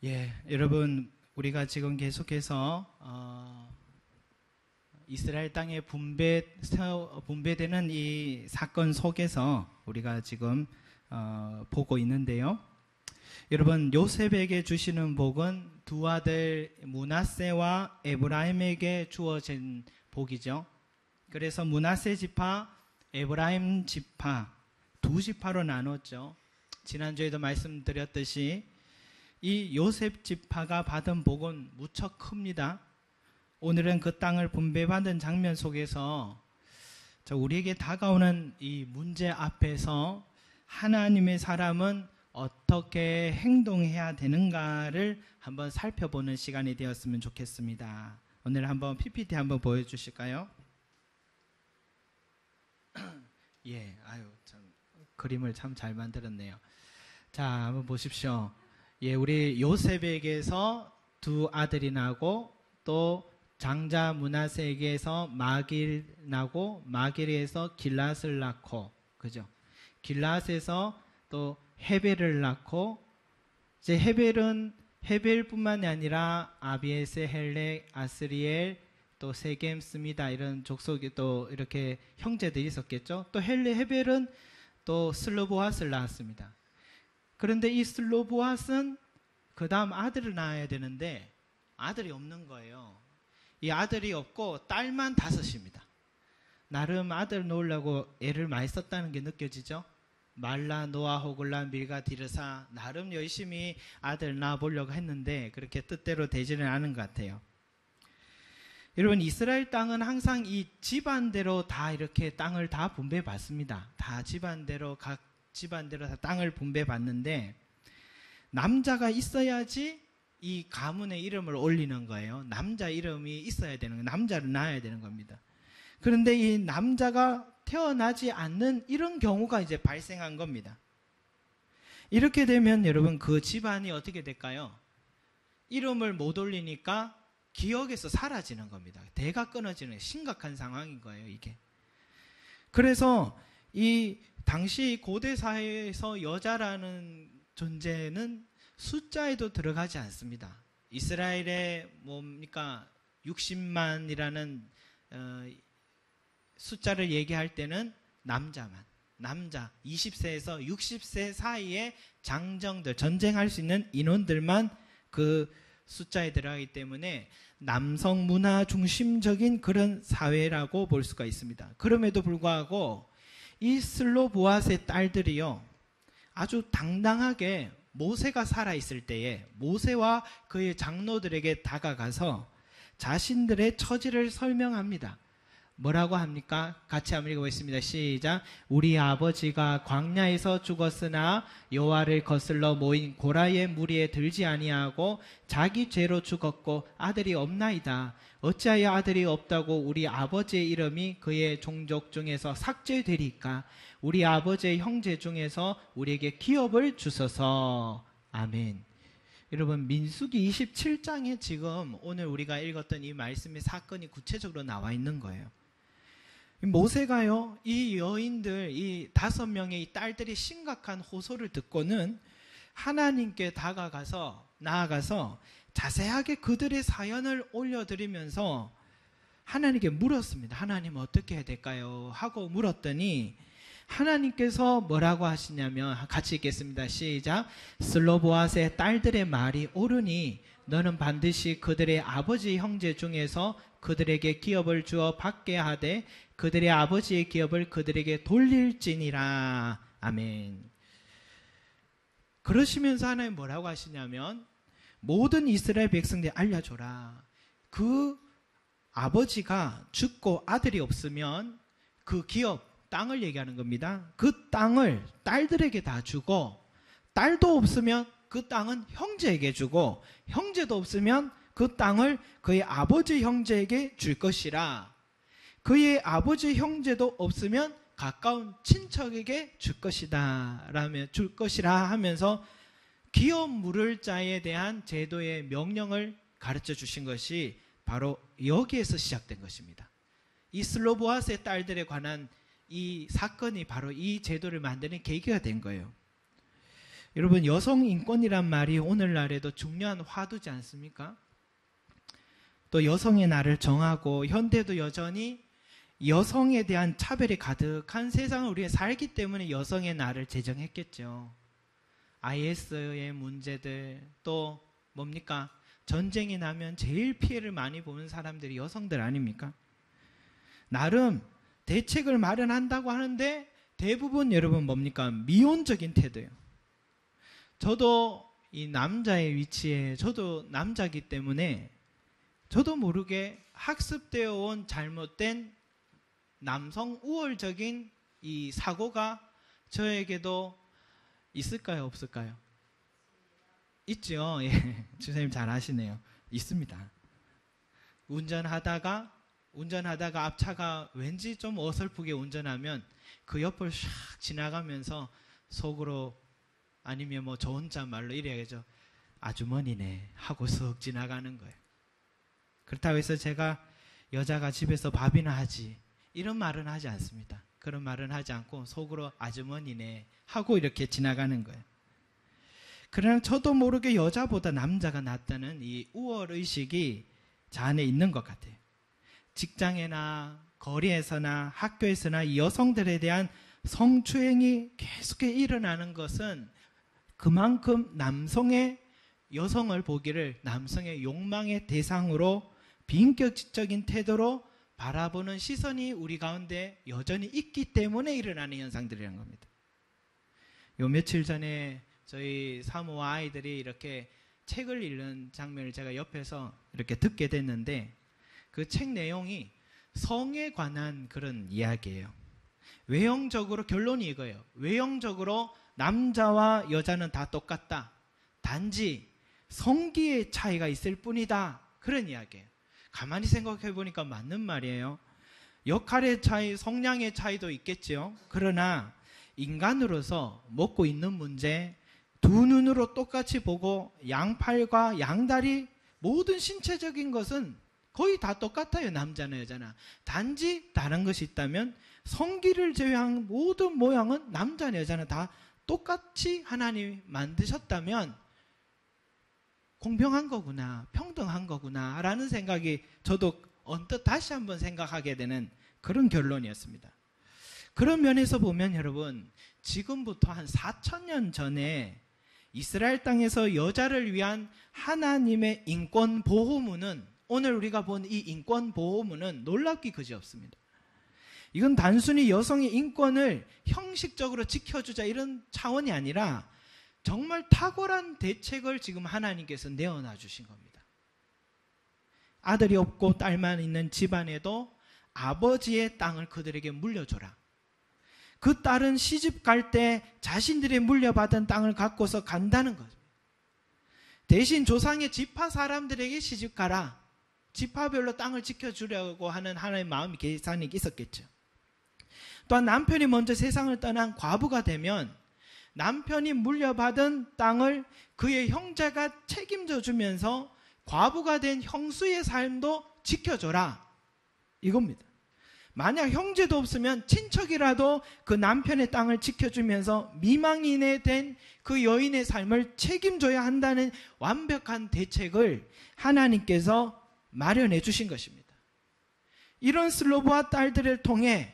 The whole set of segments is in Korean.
예, 여러분, 우리가 지금 계속해서 이스라엘 땅에 분배되는 이 사건 속에서 우리가 지금 보고 있는데요. 여러분, 요셉에게 주시는 복은 두 아들 므낫세와 에브라임에게 주어진 복이죠. 그래서 므낫세 지파, 에브라임 지파 두 지파로 나눴죠. 지난주에도 말씀드렸듯이 이 요셉 지파가 받은 복은 무척 큽니다. 오늘은 그 땅을 분배받은 장면 속에서 우리에게 다가오는 이 문제 앞에서 하나님의 사람은 어떻게 행동해야 되는가를 한번 살펴보는 시간이 되었으면 좋겠습니다. 오늘 한번 PPT 한번 보여주실까요? 예, 참 그림을 참 잘 만들었네요. 자, 한번 보십시오. 예, 우리 요셉에게서 두 아들이 나고 또 장자 므낫세에게서 마길 나고 마길에서 길랏을 낳고, 그죠? 길랏에서 또 헤벨을 낳고, 이제 헤벨뿐만이 아니라 아비에세, 헬렉, 아스리엘, 또 세겜, 스미다 이런 족속이 또 이렇게 형제들이 있었겠죠. 또 헤벨은 또 슬로보앗을 낳았습니다. 그런데 이 슬로보앗은 그 다음 아들을 낳아야 되는데 아들이 없는 거예요. 이 아들이 없고 딸만 5입니다. 나름 아들 놓으려고 애를 많이 썼다는 게 느껴지죠. 말라, 노아, 호글라, 밀가, 디르사 나름 열심히 아들 낳아보려고 했는데 그렇게 뜻대로 되지는 않은 것 같아요. 여러분, 이스라엘 땅은 항상 이 집안대로 다 이렇게 땅을 다 분배받습니다. 다 집안대로 각 집안대로 다 땅을 분배받는데 남자가 있어야지 이 가문의 이름을 올리는 거예요. 남자 이름이 있어야 되는 거예요. 남자를 낳아야 되는 겁니다. 그런데 이 남자가 태어나지 않는 이런 경우가 이제 발생한 겁니다. 이렇게 되면 여러분, 그 집안이 어떻게 될까요? 이름을 못 올리니까 기억에서 사라지는 겁니다. 대가 끊어지는 심각한 상황인 거예요, 이게. 그래서 이 당시 고대 사회에서 여자라는 존재는 숫자에도 들어가지 않습니다. 이스라엘의 뭡니까 60만이라는 숫자를 얘기할 때는 남자 20세에서 60세 사이의 장정들, 전쟁할 수 있는 인원들만 그 숫자에 들어가기 때문에 남성 문화 중심적인 그런 사회라고 볼 수가 있습니다. 그럼에도 불구하고 이 슬로보앗의 딸들이요, 아주 당당하게 모세가 살아있을 때에 모세와 그의 장로들에게 다가가서 자신들의 처지를 설명합니다. 뭐라고 합니까? 같이 한번 읽어보겠습니다. 시작. 우리 아버지가 광야에서 죽었으나 여호와를 거슬러 모인 고라의 무리에 들지 아니하고 자기 죄로 죽었고 아들이 없나이다. 어찌하여 아들이 없다고 우리 아버지의 이름이 그의 종족 중에서 삭제되리까? 우리 아버지의 형제 중에서 우리에게 기업을 주소서. 아멘. 여러분, 민수기 27장에 지금 오늘 우리가 읽었던 이 말씀의 사건이 구체적으로 나와 있는 거예요. 모세가요, 이 여인들, 이 5명의 이 딸들이 심각한 호소를 듣고는 하나님께 나아가서 자세하게 그들의 사연을 올려드리면서 하나님께 물었습니다. 하나님, 어떻게 해야 될까요? 하고 물었더니 하나님께서 뭐라고 하시냐면, 같이 읽겠습니다. 시작. 슬로보앗의 딸들의 말이 옳으니 너는 반드시 그들의 아버지 형제 중에서 그들에게 기업을 주어 받게 하되 그들의 아버지의 기업을 그들에게 돌릴지니라. 아멘. 그러시면서 하나님 뭐라고 하시냐면, 모든 이스라엘 백성들이 알려줘라. 그 아버지가 죽고 아들이 없으면 그 기업, 땅을 얘기하는 겁니다. 그 땅을 딸들에게 다 주고, 딸도 없으면 그 땅은 형제에게 주고, 형제도 없으면 그 땅을 그의 아버지 형제에게 줄 것이라. 그의 아버지 형제도 없으면 가까운 친척에게 줄 것이다. 줄 것이라 하면서 기업 물을 자에 대한 제도의 명령을 가르쳐 주신 것이 바로 여기에서 시작된 것입니다. 이 슬로보앗의 딸들에 관한 이 사건이 바로 이 제도를 만드는 계기가 된 거예요. 여러분, 여성 인권이란 말이 오늘날에도 중요한 화두지 않습니까? 또 여성의 날을 정하고 현대도 여전히 여성에 대한 차별이 가득한 세상을 우리가 살기 때문에 여성의 날을 제정했겠죠. IS의 문제들, 또 뭡니까? 전쟁이 나면 제일 피해를 많이 보는 사람들이 여성들 아닙니까? 나름 대책을 마련한다고 하는데 대부분 여러분 뭡니까? 미온적인 태도예요. 저도 이 남자의 위치에, 저도 남자이기 때문에 저도 모르게 학습되어 온 잘못된 남성 우월적인 이 사고가 저에게도 있을까요? 없을까요? 있죠. 예. 주사님 잘 아시네요. 있습니다. 운전하다가 앞차가 왠지 좀 어설프게 운전하면 그 옆을 샥 지나가면서 속으로, 아니면 뭐 저 혼자 말로 이래야죠. 아주머니네 하고 쓱 지나가는 거예요. 그렇다고 해서 제가 여자가 집에서 밥이나 하지 이런 말은 하지 않습니다. 그런 말은 하지 않고 속으로 아주머니네 하고 이렇게 지나가는 거예요. 그러나 저도 모르게 여자보다 남자가 낫다는 이 우월의식이 저 안에 있는 것 같아요. 직장이나 거리에서나 학교에서나 이 여성들에 대한 성추행이 계속해 일어나는 것은 그만큼 남성의, 여성을 보기를 남성의 욕망의 대상으로 비인격적인 태도로 바라보는 시선이 우리 가운데 여전히 있기 때문에 일어나는 현상들이라는 겁니다. 요 며칠 전에 저희 사모와 아이들이 이렇게 책을 읽는 장면을 제가 옆에서 이렇게 듣게 됐는데, 그 책 내용이 성에 관한 그런 이야기예요. 외형적으로 결론이 이거예요. 외형적으로 남자와 여자는 다 똑같다. 단지 성기의 차이가 있을 뿐이다. 그런 이야기예요. 가만히 생각해 보니까 맞는 말이에요. 역할의 차이, 성량의 차이도 있겠죠. 그러나 인간으로서 먹고 있는 문제, 두 눈으로 똑같이 보고 양팔과 양다리, 모든 신체적인 것은 거의 다 똑같아요. 남자나 여자나. 단지 다른 것이 있다면 성기를 제외한 모든 모양은 남자나 여자나 다 똑같이 하나님이 만드셨다면 공평한 거구나, 평등한 거구나 라는 생각이 저도 언뜻 다시 한번 생각하게 되는 그런 결론이었습니다. 그런 면에서 보면 여러분, 지금부터 한 4,000년 전에 이스라엘 땅에서 여자를 위한 하나님의 인권 보호문은, 오늘 우리가 본 이 인권 보호문은 놀랍기 그지없습니다. 이건 단순히 여성의 인권을 형식적으로 지켜주자 이런 차원이 아니라 정말 탁월한 대책을 지금 하나님께서 내어놔 주신 겁니다. 아들이 없고 딸만 있는 집안에도 아버지의 땅을 그들에게 물려줘라. 그 딸은 시집 갈 때 자신들이 물려받은 땅을 갖고서 간다는 거죠. 대신 조상의 지파 사람들에게 시집 가라. 지파별로 땅을 지켜주려고 하는 하나님의 마음이, 계산이 있었겠죠. 또한 남편이 먼저 세상을 떠난 과부가 되면 남편이 물려받은 땅을 그의 형제가 책임져 주면서 과부가 된 형수의 삶도 지켜줘라. 이겁니다. 만약 형제도 없으면 친척이라도 그 남편의 땅을 지켜주면서 미망인에 된 그 여인의 삶을 책임져야 한다는 완벽한 대책을 하나님께서 마련해 주신 것입니다. 이런 슬로보아 딸들을 통해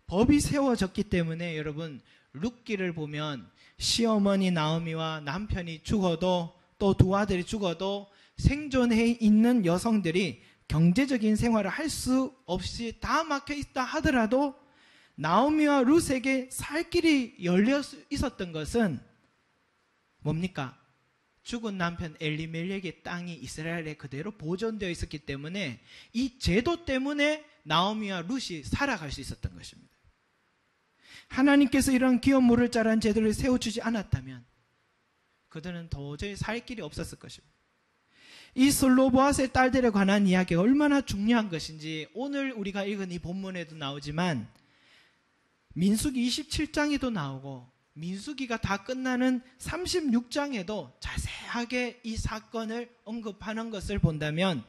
법이 세워졌기 때문에 여러분, 룻기를 보면 시어머니 나오미와 남편이 죽어도, 또 두 아들이 죽어도 생존해 있는 여성들이 경제적인 생활을 할 수 없이 다 막혀 있다 하더라도 나오미와 룻에게 살 길이 열려 있었던 것은 뭡니까? 죽은 남편 엘리멜렉의 땅이 이스라엘에 그대로 보존되어 있었기 때문에 이 제도 때문에 나오미와 룻이 살아갈 수 있었던 것입니다. 하나님께서 이런 기업 물을 자란 제도를 세워주지 않았다면 그들은 도저히 살 길이 없었을 것입니다. 이 슬로보아스의 딸들에 관한 이야기가 얼마나 중요한 것인지 오늘 우리가 읽은 이 본문에도 나오지만 민수기 27장에도 나오고 민수기가 다 끝나는 36장에도 자세하게 이 사건을 언급하는 것을 본다면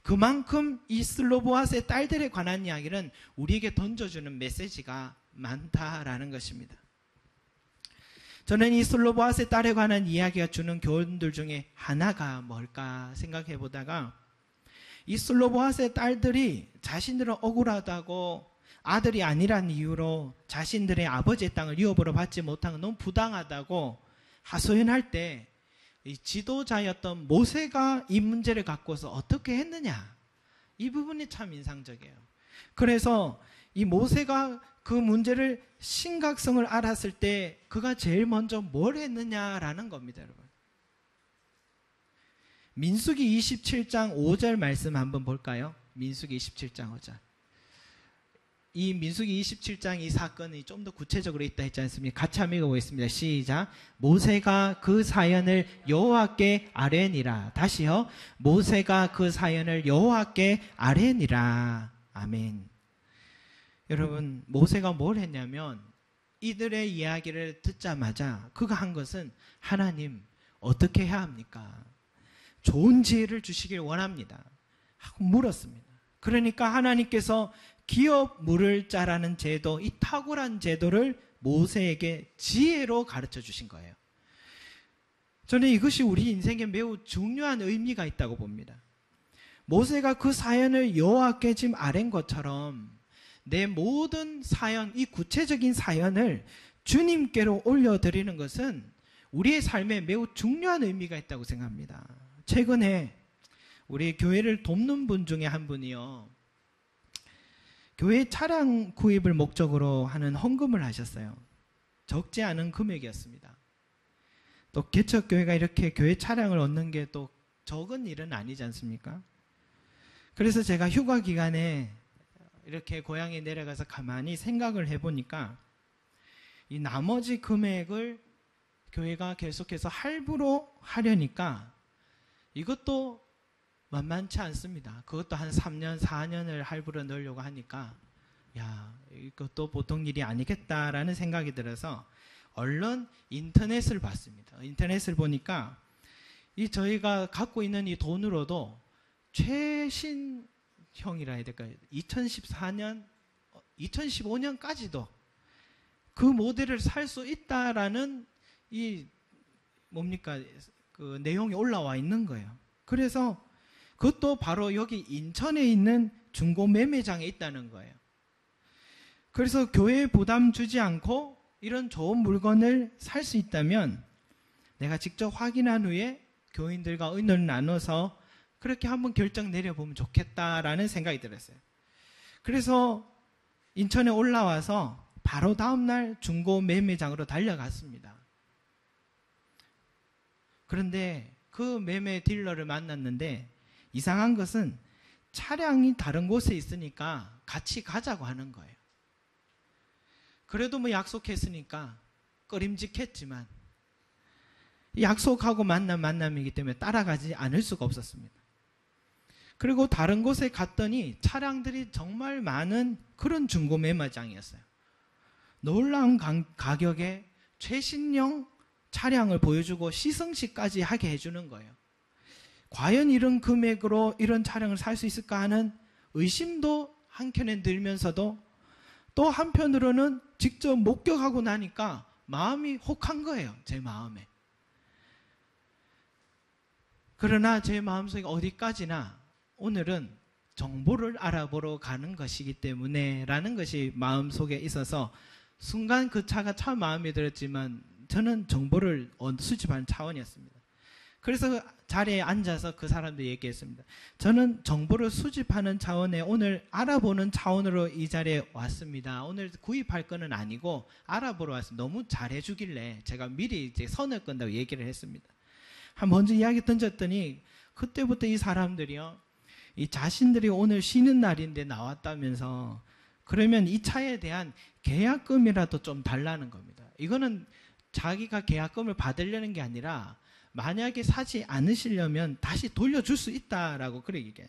그만큼 이 슬로보아스의 딸들에 관한 이야기는 우리에게 던져주는 메시지가 많다라는 것입니다. 저는 이 슬로보아스의 딸에 관한 이야기가 주는 교훈들 중에 하나가 뭘까 생각해 보다가, 이 슬로보아스의 딸들이 자신들은 억울하다고 아들이 아니란 이유로 자신들의 아버지의 땅을 유업으로 받지 못한 건 너무 부당하다고 하소연할 때, 이 지도자였던 모세가 이 문제를 갖고서 어떻게 했느냐, 이 부분이 참 인상적이에요. 그래서 이 모세가 그 문제를 심각성을 알았을 때 그가 제일 먼저 뭘 했느냐라는 겁니다, 여러분. 민수기 27장 5절 말씀 한번 볼까요? 민수기 27장 5절. 이 민수기 27장 이 사건이 좀 더 구체적으로 있다 했지 않습니까? 같이 한번 읽어보겠습니다. 시작. 모세가 그 사연을 여호와께 아뢰니라. 다시요. 모세가 그 사연을 여호와께 아뢰니라. 아멘. 여러분, 모세가 뭘 했냐면 이들의 이야기를 듣자마자 그가 한 것은, 하나님 어떻게 해야 합니까? 좋은 지혜를 주시길 원합니다 하고 물었습니다. 그러니까 하나님께서 기업 물을 자라는 제도, 이 탁월한 제도를 모세에게 지혜로 가르쳐 주신 거예요. 저는 이것이 우리 인생에 매우 중요한 의미가 있다고 봅니다. 모세가 그 사연을 여호와께 지금 아뢰는 것처럼 내 모든 사연, 이 구체적인 사연을 주님께로 올려드리는 것은 우리의 삶에 매우 중요한 의미가 있다고 생각합니다. 최근에 우리 교회를 돕는 분 중에 한 분이요, 교회 차량 구입을 목적으로 하는 헌금을 하셨어요. 적지 않은 금액이었습니다. 또 개척교회가 이렇게 교회 차량을 얻는 게 또 적은 일은 아니지 않습니까? 그래서 제가 휴가 기간에 이렇게 고향에 내려가서 가만히 생각을 해보니까 이 나머지 금액을 교회가 계속해서 할부로 하려니까 이것도 만만치 않습니다. 그것도 한 3년, 4년을 할부로 넣으려고 하니까 야, 이것도 보통 일이 아니겠다라는 생각이 들어서 얼른 인터넷을 봤습니다. 인터넷을 보니까 이 저희가 갖고 있는 이 돈으로도 최신형이라 해야 될까요? 2014년, 2015년까지도 그 모델을 살 수 있다라는 이 뭡니까? 그 내용이 올라와 있는 거예요. 그래서 그것도 바로 여기 인천에 있는 중고 매매장에 있다는 거예요. 그래서 교회에 부담 주지 않고 이런 좋은 물건을 살 수 있다면 내가 직접 확인한 후에 교인들과 의논을 나눠서 그렇게 한번 결정 내려보면 좋겠다라는 생각이 들었어요. 그래서 인천에 올라와서 바로 다음날 중고 매매장으로 달려갔습니다. 그런데 그 매매 딜러를 만났는데 이상한 것은 차량이 다른 곳에 있으니까 같이 가자고 하는 거예요. 그래도 뭐 약속했으니까 꺼림직했지만 약속하고 만난 만남이기 때문에 따라가지 않을 수가 없었습니다. 그리고 다른 곳에 갔더니 차량들이 정말 많은 그런 중고 매매장이었어요. 놀라운 가격에 최신형 차량을 보여주고 시승식까지 하게 해주는 거예요. 과연 이런 금액으로 이런 차량을 살 수 있을까 하는 의심도 한켠에 들면서도 또 한편으로는 직접 목격하고 나니까 마음이 혹한 거예요. 제 마음에. 그러나 제 마음속에 어디까지나 오늘은 정보를 알아보러 가는 것이기 때문에 라는 것이 마음속에 있어서 순간 그 차가 참 마음에 들었지만 저는 정보를 수집하는 차원이었습니다. 그래서 그 자리에 앉아서 그 사람들 얘기했습니다. 저는 정보를 수집하는 차원에 오늘 알아보는 차원으로 이 자리에 왔습니다. 오늘 구입할 거는 아니고 알아보러 왔습니다. 너무 잘해주길래 제가 미리 이제 선을 끈다고 얘기를 했습니다. 한 먼저 이야기 던졌더니 그때부터 이 사람들이요, 이 자신들이 오늘 쉬는 날인데 나왔다면서 그러면 이 차에 대한 계약금이라도 좀 달라는 겁니다. 이거는 자기가 계약금을 받으려는 게 아니라 만약에 사지 않으시려면 다시 돌려줄 수 있다라고 그렇게 얘기해요.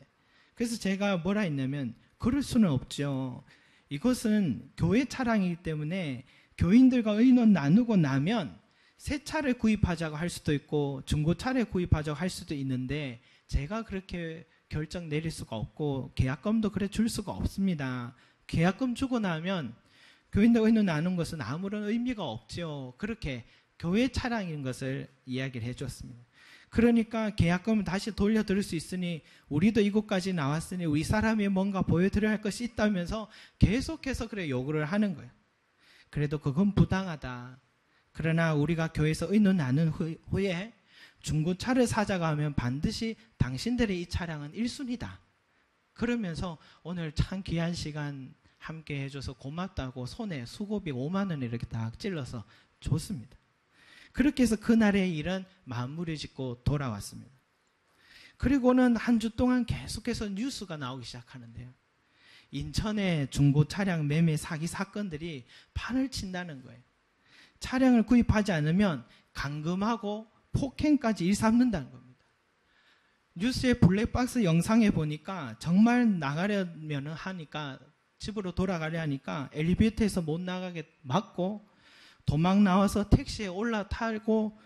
그래서 제가 뭐라 했냐면 그럴 수는 없죠. 이것은 교회 차량이기 때문에 교인들과 의논 나누고 나면 새 차를 구입하자고 할 수도 있고 중고차를 구입하자고 할 수도 있는데 제가 그렇게 결정 내릴 수가 없고 계약금도 그래 줄 수가 없습니다. 계약금 주고 나면 교인들과 의논 나눈 것은 아무런 의미가 없죠. 그렇게 교회 차량인 것을 이야기를 해줬습니다. 그러니까 계약금을 다시 돌려드릴 수 있으니 우리도 이곳까지 나왔으니 우리 사람이 뭔가 보여드려야 할 것이 있다면서 계속해서 그래 요구를 하는 거예요. 그래도 그건 부당하다. 그러나 우리가 교회에서 의논 나눈 후에 중고차를 사자고 하면 반드시 당신들의 이 차량은 1순위다. 그러면서 오늘 참 귀한 시간 함께 해줘서 고맙다고 손에 수고비 5만 원을 이렇게 딱 찔러서 줬습니다. 그렇게 해서 그날의 일은 마무리 짓고 돌아왔습니다. 그리고는 한 주 동안 계속해서 뉴스가 나오기 시작하는데요. 인천의 중고 차량 매매 사기 사건들이 판을 친다는 거예요. 차량을 구입하지 않으면 감금하고 폭행까지 일삼는다는 겁니다. 뉴스의 블랙박스 영상에 보니까 정말 나가려면 하니까 집으로 돌아가려 하니까 엘리베이터에서 못 나가게 막고 도망 나와서 택시에 올라타고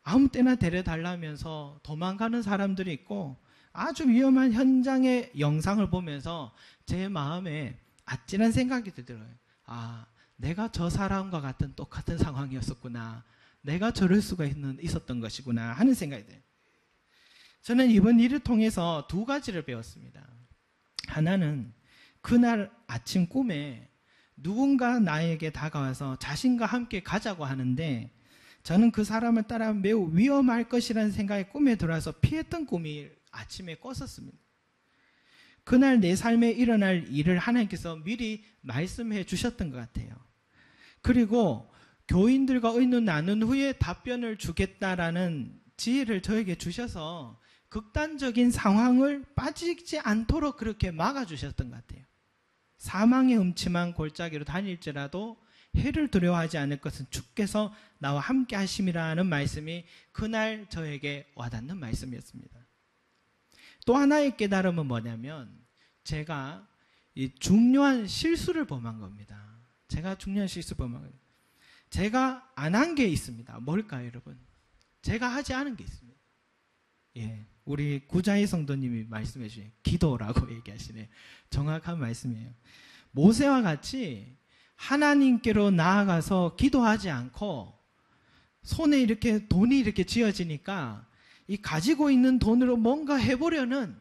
아무 때나 데려달라면서 도망가는 사람들이 있고 아주 위험한 현장의 영상을 보면서 제 마음에 아찔한 생각이 들어요. 아, 내가 저 사람과 같은 똑같은 상황이었었구나. 내가 저럴 수가 있었던 것이구나 하는 생각이 들어요. 저는 이번 일을 통해서 두 가지를 배웠습니다. 하나는 그날 아침 꿈에 누군가 나에게 다가와서 자신과 함께 가자고 하는데 저는 그 사람을 따라 매우 위험할 것이라는 생각에 꿈에 들어와서 피했던 꿈이 아침에 꿨었습니다. 그날 내 삶에 일어날 일을 하나님께서 미리 말씀해 주셨던 것 같아요. 그리고 교인들과 의논 나눈 후에 답변을 주겠다라는 지혜를 저에게 주셔서 극단적인 상황을 빠지지 않도록 그렇게 막아주셨던 것 같아요. 사망의 음침한 골짜기로 다닐지라도 해를 두려워하지 않을 것은 주께서 나와 함께 하심이라는 말씀이 그날 저에게 와닿는 말씀이었습니다. 또 하나의 깨달음은 뭐냐면 제가 이 중요한 실수를 범한 겁니다. 제가 중요한 실수를 범한 겁니다. 제가 안 한 게 있습니다. 뭘까요, 여러분? 제가 하지 않은 게 있습니다. 예, 우리 구자희 성도님이 말씀해 주신 기도라고 얘기하시네요. 정확한 말씀이에요. 모세와 같이 하나님께로 나아가서 기도하지 않고 손에 이렇게 돈이 이렇게 쥐어지니까 이 가지고 있는 돈으로 뭔가 해보려는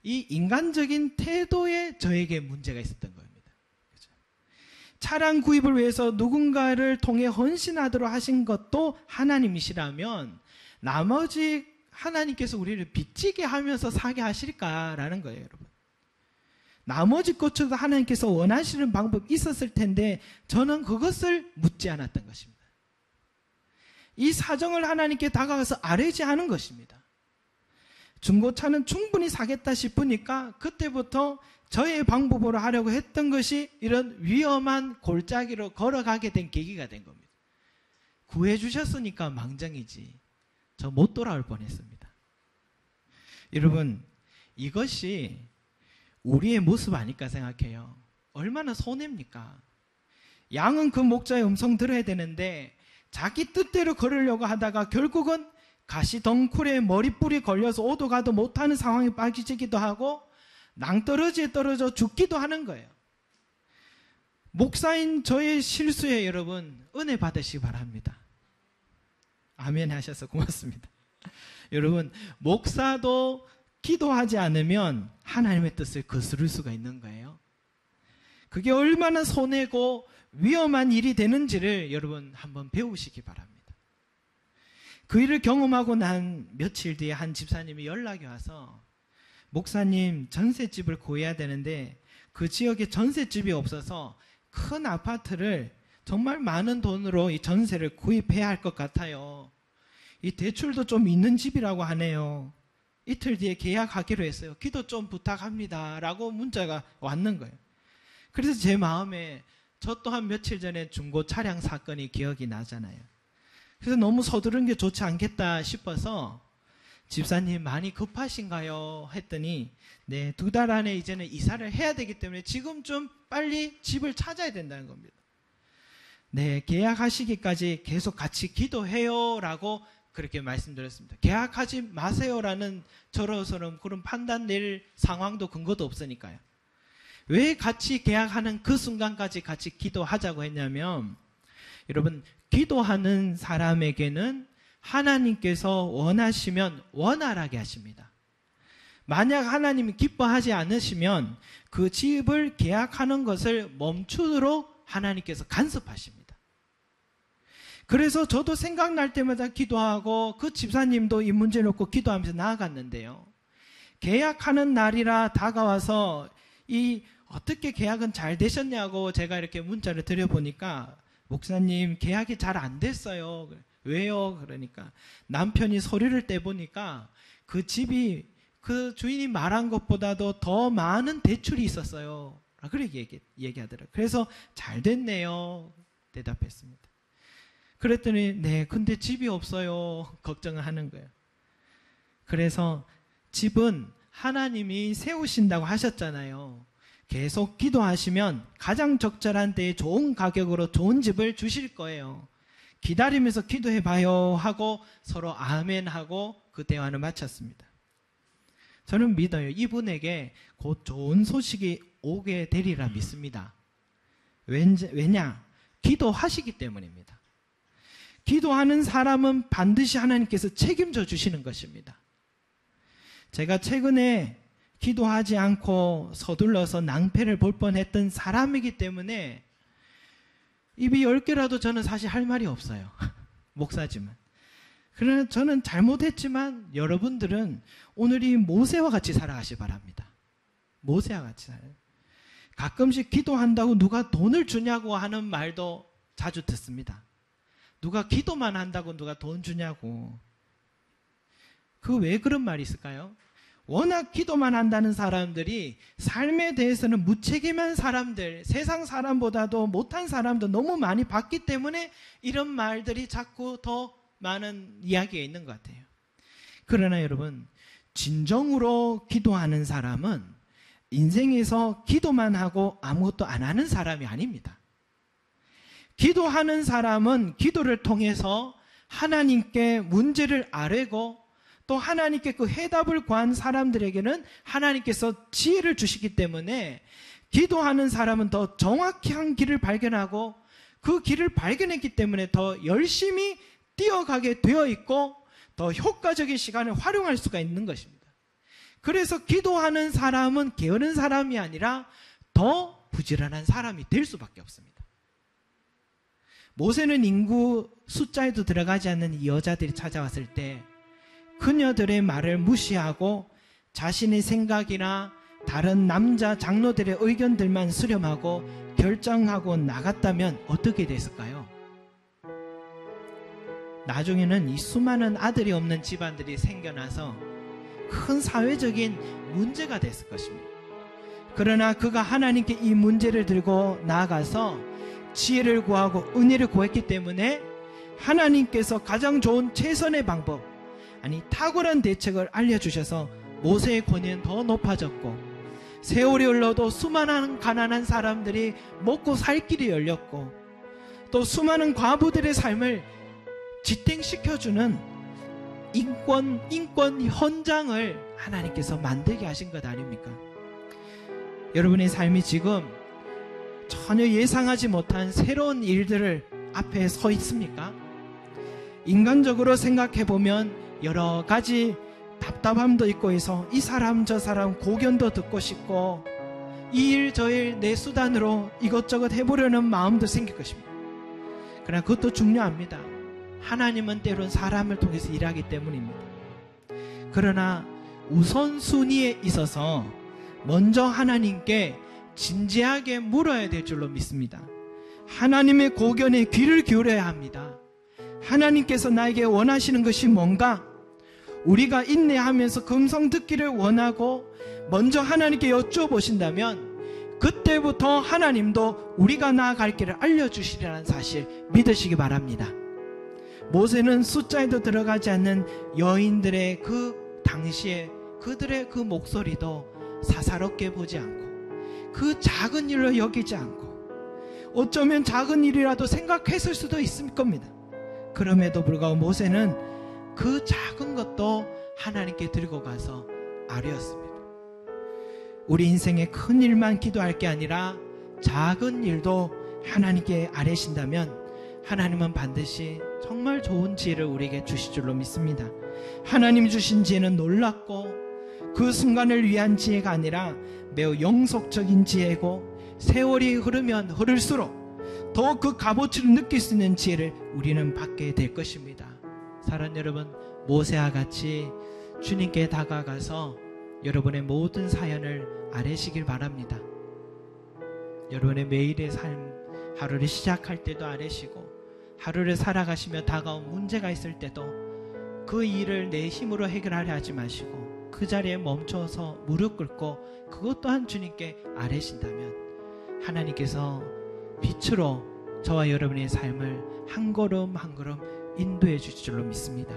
이 인간적인 태도에 저에게 문제가 있었던 겁니다. 그렇죠? 차량 구입을 위해서 누군가를 통해 헌신하도록 하신 것도 하나님이시라면 나머지 하나님께서 우리를 빚지게 하면서 사게 하실까라는 거예요, 여러분. 나머지 것조차도 하나님께서 원하시는 방법이 있었을 텐데 저는 그것을 묻지 않았던 것입니다. 이 사정을 하나님께 다가가서 아뢰지 않은 것입니다. 중고차는 충분히 사겠다 싶으니까 그때부터 저의 방법으로 하려고 했던 것이 이런 위험한 골짜기로 걸어가게 된 계기가 된 겁니다. 구해주셨으니까 망정이지 저 못 돌아올 뻔했습니다. 여러분, 이것이 우리의 모습 아닐까 생각해요. 얼마나 손해입니까? 양은 그 목자의 음성 들어야 되는데 자기 뜻대로 걸으려고 하다가 결국은 가시덩굴에 머리뿔이 걸려서 오도 가도 못하는 상황에 빠지기도 하고 낭떠러지에 떨어져 죽기도 하는 거예요. 목사인 저의 실수에 여러분 은혜 받으시기 바랍니다. 아멘 하셔서 고맙습니다. 여러분, 목사도 기도하지 않으면 하나님의 뜻을 거스를 수가 있는 거예요. 그게 얼마나 손해고 위험한 일이 되는지를 여러분 한번 배우시기 바랍니다. 그 일을 경험하고 난 며칠 뒤에 한 집사님이 연락이 와서 목사님, 전셋집을 구해야 되는데 그 지역에 전셋집이 없어서 큰 아파트를 정말 많은 돈으로 이 전세를 구입해야 할 것 같아요. 이 대출도 좀 있는 집이라고 하네요. 이틀 뒤에 계약하기로 했어요. 기도 좀 부탁합니다 라고 문자가 왔는 거예요. 그래서 제 마음에 저 또한 며칠 전에 중고 차량 사건이 기억이 나잖아요. 그래서 너무 서두른 게 좋지 않겠다 싶어서 집사님 많이 급하신가요? 했더니 네, 2달 안에 이제는 이사를 해야 되기 때문에 지금 좀 빨리 집을 찾아야 된다는 겁니다. 네, 계약하시기까지 계속 같이 기도해요 라고 그렇게 말씀드렸습니다. 계약하지 마세요라는 저로서는 그런 판단 낼 상황도 근거도 없으니까요. 왜 같이 계약하는 그 순간까지 같이 기도하자고 했냐면 여러분, 기도하는 사람에게는 하나님께서 원하시면 원활하게 하십니다. 만약 하나님이 기뻐하지 않으시면 그 집을 계약하는 것을 멈추도록 하나님께서 간섭하십니다. 그래서 저도 생각날 때마다 기도하고 그 집사님도 이 문제 놓고 기도하면서 나아갔는데요. 계약하는 날이라 다가와서 어떻게 계약은 잘 되셨냐고 제가 이렇게 문자를 드려보니까 목사님 계약이 잘 안 됐어요. 왜요? 그러니까 남편이 소리를 떼보니까 그 집이 그 주인이 말한 것보다도 더 많은 대출이 있었어요. 그렇게 얘기하더라고요. 그래서 잘 됐네요. 대답했습니다. 그랬더니 네, 근데 집이 없어요. 걱정을 하는 거예요. 그래서 집은 하나님이 세우신다고 하셨잖아요. 계속 기도하시면 가장 적절한 때에 좋은 가격으로 좋은 집을 주실 거예요. 기다리면서 기도해봐요 하고 서로 아멘 하고 그 대화를 마쳤습니다. 저는 믿어요. 이분에게 곧 좋은 소식이 오게 되리라 믿습니다. 왜냐? 기도하시기 때문입니다. 기도하는 사람은 반드시 하나님께서 책임져 주시는 것입니다. 제가 최근에 기도하지 않고 서둘러서 낭패를 볼 뻔했던 사람이기 때문에 입이 10개라도 저는 사실 할 말이 없어요. 목사지만. 그러나 저는 잘못했지만 여러분들은 오늘 이 모세와 같이 살아가시 바랍니다. 모세와 같이 살아요. 가끔씩 기도한다고 누가 돈을 주냐고 하는 말도 자주 듣습니다. 누가 기도만 한다고 누가 돈 주냐고. 그 왜 그런 말이 있을까요? 워낙 기도만 한다는 사람들이 삶에 대해서는 무책임한 사람들, 세상 사람보다도 못한 사람도 너무 많이 봤기 때문에 이런 말들이 자꾸 더 많은 이야기가 있는 것 같아요. 그러나 여러분, 진정으로 기도하는 사람은 인생에서 기도만 하고 아무것도 안 하는 사람이 아닙니다. 기도하는 사람은 기도를 통해서 하나님께 문제를 아뢰고 또 하나님께 그 해답을 구한 사람들에게는 하나님께서 지혜를 주시기 때문에 기도하는 사람은 더 정확한 길을 발견하고 그 길을 발견했기 때문에 더 열심히 뛰어가게 되어 있고 더 효과적인 시간을 활용할 수가 있는 것입니다. 그래서 기도하는 사람은 게으른 사람이 아니라 더 부지런한 사람이 될 수밖에 없습니다. 모세는 인구 숫자에도 들어가지 않는 이 여자들이 찾아왔을 때 그녀들의 말을 무시하고 자신의 생각이나 다른 남자 장로들의 의견들만 수렴하고 결정하고 나갔다면 어떻게 됐을까요? 나중에는 이 수많은 아들이 없는 집안들이 생겨나서 큰 사회적인 문제가 됐을 것입니다. 그러나 그가 하나님께 이 문제를 들고 나아가서 지혜를 구하고 은혜를 구했기 때문에 하나님께서 가장 좋은 최선의 방법, 탁월한 대책을 알려주셔서 모세의 권위는 더 높아졌고 세월이 흘러도 수많은 가난한 사람들이 먹고 살 길이 열렸고 또 수많은 과부들의 삶을 지탱시켜주는 인권 현장을 하나님께서 만들게 하신 것 아닙니까? 여러분의 삶이 지금 전혀 예상하지 못한 새로운 일들을 앞에 서 있습니까? 인간적으로 생각해보면 여러 가지 답답함도 있고 해서 이 사람 저 사람 고견도 듣고 싶고 이 일 저 일 내 수단으로 이것저것 해보려는 마음도 생길 것입니다. 그러나 그것도 중요합니다. 하나님은 때론 사람을 통해서 일하기 때문입니다. 그러나 우선순위에 있어서 먼저 하나님께 진지하게 물어야 될 줄로 믿습니다. 하나님의 고견에 귀를 기울여야 합니다. 하나님께서 나에게 원하시는 것이 뭔가? 우리가 인내하면서 금성 듣기를 원하고 먼저 하나님께 여쭤보신다면 그때부터 하나님도 우리가 나아갈 길을 알려주시리라는 사실 믿으시기 바랍니다. 모세는 숫자에도 들어가지 않는 여인들의 그 당시에 그들의 그 목소리도 사사롭게 보지 않고 그 작은 일로 여기지 않고 어쩌면 작은 일이라도 생각했을 수도 있을 겁니다. 그럼에도 불구하고 모세는 그 작은 것도 하나님께 들고 가서 아뢰었습니다. 우리 인생에 큰 일만 기도할 게 아니라 작은 일도 하나님께 아뢰신다면 하나님은 반드시 정말 좋은 지혜를 우리에게 주실 줄로 믿습니다. 하나님 주신 지혜는 놀랍고 그 순간을 위한 지혜가 아니라 매우 영속적인 지혜고 세월이 흐르면 흐를수록 더 그 값어치를 느낄 수 있는 지혜를 우리는 받게 될 것입니다. 사랑하는 여러분, 모세와 같이 주님께 다가가서 여러분의 모든 사연을 아뢰시길 바랍니다. 여러분의 매일의 삶, 하루를 시작할 때도 아뢰시고 하루를 살아가시며 다가온 문제가 있을 때도 그 일을 내 힘으로 해결하려 하지 마시고 그 자리에 멈춰서 무릎 꿇고 그것 또한 주님께 아뢰신다면 하나님께서 빛으로 저와 여러분의 삶을 한 걸음 한 걸음 인도해 주실 줄로 믿습니다.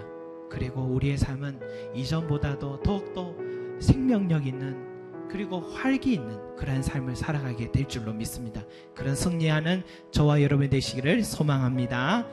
그리고 우리의 삶은 이전보다도 더욱더 생명력 있는 그리고 활기 있는 그러한 삶을 살아가게 될 줄로 믿습니다. 그런 승리하는 저와 여러분이 되시기를 소망합니다.